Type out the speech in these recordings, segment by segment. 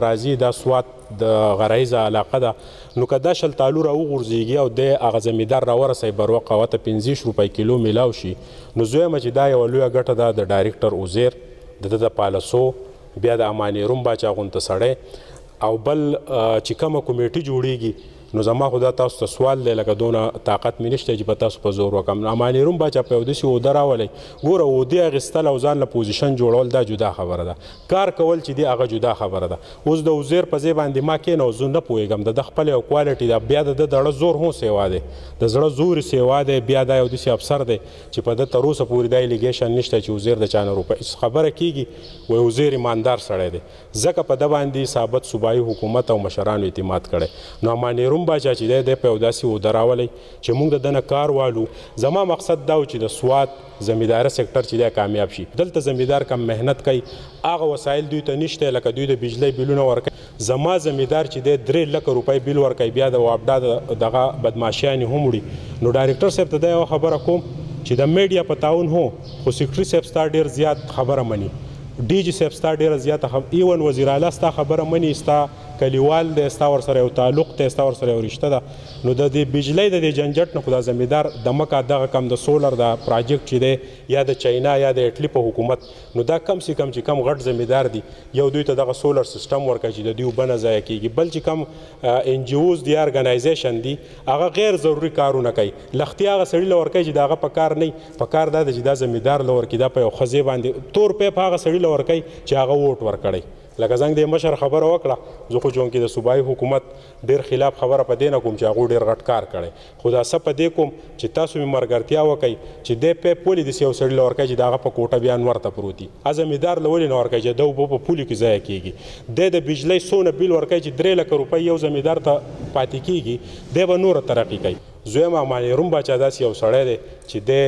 راځي دا سوات د غرایزه علاقه ده نو که دا شلتالو راوغورځېږي او دی هغه زمیندار راورسوي بروقه هغه ته 15 روپۍ کیلو میلاو شي نو زه وایم چې دا یوه لویه ګټه ده د ډایرکټر عزیر د ده د پالسو بیا د امان روم باچا غونته سړی او بل چې کومه کمیټي جوړیږي نو زما خو دا تاسو ته سوال دی لکه دونه طاقت مې نشته چې په تاسو په زور وکړم امان روم باچا په یو داسې اوده راولی ګوره اودې اخیستل او ځان له پوزیشن جوړول دا جدا خبره ده کار کول چې دی هغه جدا خبره ده اوس د عزیر په ځای باندې ما کېنه زه نه پوهېږم د ده خپل یو کوالټي ده بیا د ده دړه زور هم سیوا دی د زړه زور سیوا دی بیا دا یو داسې افسر دی چې په ده تر اوسه پورې دا الیګیشن نشته چې عزیر د چا نه روپۍ خبره کېږي وایي عزیر ایماندار سړی دی ځکه په ده باندې ثابت صوبایي حکومت او مشرانو اعتماد کړی نو امان روم باچا چې دی په یو داسې اوده راولی چې موږ د ده نه کار والو زما مقصد دا و چې د سوات زمینداره سیکټر چې دی کامیاب شي دلته زمیندار کم محنت کوي هغه وسایل دوی ته نشته لکه دوی د بجلی بیلونه ورکوي زما زمیندار چې دی 3 لکه روپۍ بیل ورکوي بیا د وابډا دغه بدماشیانې هم وړي نو ډایرکټر صاحب ته دا یوه خبره کوم چې د میډیا په تعاون هو خو سیکرټري صاحب ستا ډېر زیات خبره مني ډي جي صاحب ستا ډېره زیاته ایون وزیر اعلی ستا خبره مني ستا کلیوال دی ستا ورسره یو تعلق دی ستا ورسره یو رشته ده نو د دې بجلی د دې جنجټ نه خو دا زمیندار د مکه دغه کم د سولر د پراجیکټ چې دی یا د چاینا یا د اټلي په حکومت نو دا کم سي کم چې کم غټ زمیندار دي یو دوی ته دغه سولر سیسټم ورکړي چې د دوی اوبه نه ضایع کېږي بل چې کم ان جي اوز دي ارګنایزیشن دي هغه غیر ضروري کارونه کوي لختي هغه سړي له ورکوي چې د هغه په کار نه په کار دا ده چې دا زمیندار له ورکړي دا په یو ښځې باندې تور پیپ هغه سړي له ورکوي چې هغه ووټ ورکړی لکه زنګ د مشر خبره وکړه زه خو چونکې د صوبایي حکومت ډېر خلاف خبره په دې نه کوم چې هغوی ډېر غټ کار کړی خو دا څه په دې کوم چې تاسو مې مرګرتیا وکئ چې دی پیپ ولې داسې یو سړي له ورکوي چې د هغه په کوټه بیا انور ته پروت وي زمیندار له ولې نه ورکوي چې د اوبه په پولو کې ضایع کېږي دی د بجلی څونه بیل ورکوي چې 3 لکه روپۍ یو زمیندار ته پاتې کېږي دی به نوره ترقي کوي زویم امان روم باچا داسې یو سړی دی چې دی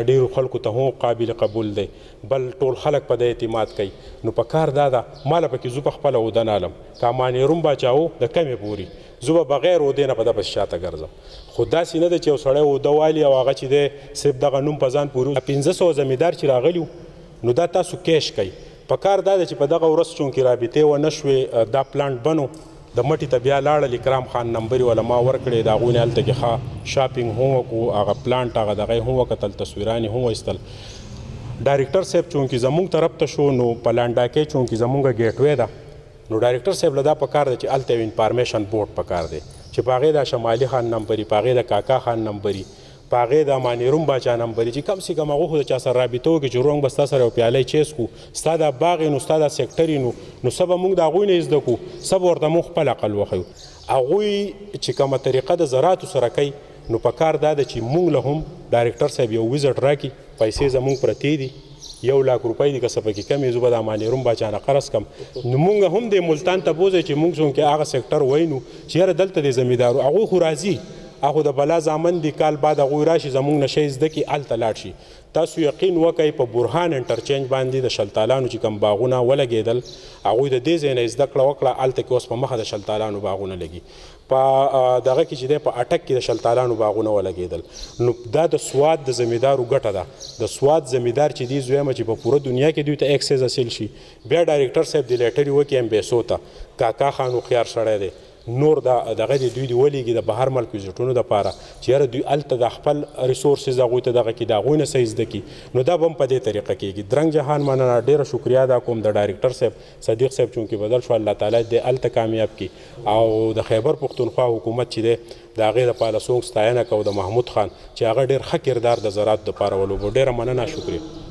ډېرو خلکو ته هم قابل قبول دی بل ټول خلک په ده اعتماد کوي نو په کار دا ده ما له پکې زه په خپله اوده نه الم که امان روم باچا و د کمې پورې زه به بغیر اودې نه په ده پسې شاته ګرځم خو داسې نه ده چې یو سړی اوده والي او هغه چې دی صرف دغه نوم په ځان پورې 1500 زمیندار چې راغلي نو دا تاسو کیش کوي په کار دا ده چې په دغه ورځ چونکې رابطې ونه شوې دا پلانټ بنو د مټې ته بیا لاړل اکرام خان نمبرې وله ما ورکړې د هغوی نه هلته کې ښه شاپینګ هم وکړو هغه پلانټ هغه دغه هم وکتل تصویران هم وایستل ډایرکټر صاحب چونکې زمونږ طرف ته شو نو په لانډاکۍ چونکې زمونږ ګیټ وی ده نو ډایرکټر صاحب له دا پکار دی چې هلته یو انفارمیشن بورډ پکار دی چې په هغې د شمالي خان نمبري په هغې د کاکا خان نمبري په هغې د امان روم باچا نمبري چې کم سي کم هغه خو د چا سره رابطه وکړي چې روڼ به ستا سره یو پیالی چیس کړو ستا دا باغ نو ستا دا سیکټر نو څه به موږ د هغوی نه زده کړو څه به ورته موږ خپل عقل وښیو هغوی چې کومه طریقه د زراعتو سره کوي نو په کار دا ده چې موږ له هم ډایرکټر صاحب یو ویزټ راکړي پیسې زموږ پرتې دي 1 لک روپۍ دي که څه پکې کم زه به د امان روم باچا نه قرض کم نو موږ هم د ملتان ته بوځئ چې موږ چونکې هغه سیکټر وینو چې یاره دلته د زمیندارو هغوی خو راځي هغه د بلا زامن دي کال بعد هغوی راشي زموږ نه شی زده کړي هلته لاړ شي تاسو یقین وکئ په برهان انټرچینج باندې د شلتالانو چې کوم باغونه ولګېدل هغوی د دې ځای نه زده کړه وکړه هلته کې اوس په مخه د شلتالانو باغونه لګي په دغه کې چې دی په اټک کې د شلتالانو باغونه ولګېدل نو دا د سوات د زمیندارو ګټه ده د سوات زمیندار چې دی زویمه چې په پوره دنیا کې دوی ته ایکسیز حاصل شي بیا ډایرکټر صاحب د لیټري وکړي امبیسو ته کاکا خان هوښیار سړی دی نور دغه دی دوی د ولیږي د بهر ملک ویزټونو دپاره چې یاره دوی هلته د خپل ریسورسز هغوی ته دغه کړي د هغوی نه څه زده کړي نو دا به هم په دې طریقه کېږي درنګ جهان مننه ډېره شکریا ادا کوم د ډایرکټر صاحب صدیق صاحب چونکې بدل شو الله تعالی دې هلته کامیاب کړي او د خیبر پښتونخوا حکومت چې دی د هغې د پالسونګ ستاینه کوو د محمود خان چې هغه ډېر ښه کردار د زراعت دپاره ولوبو ډېره مننه شکریه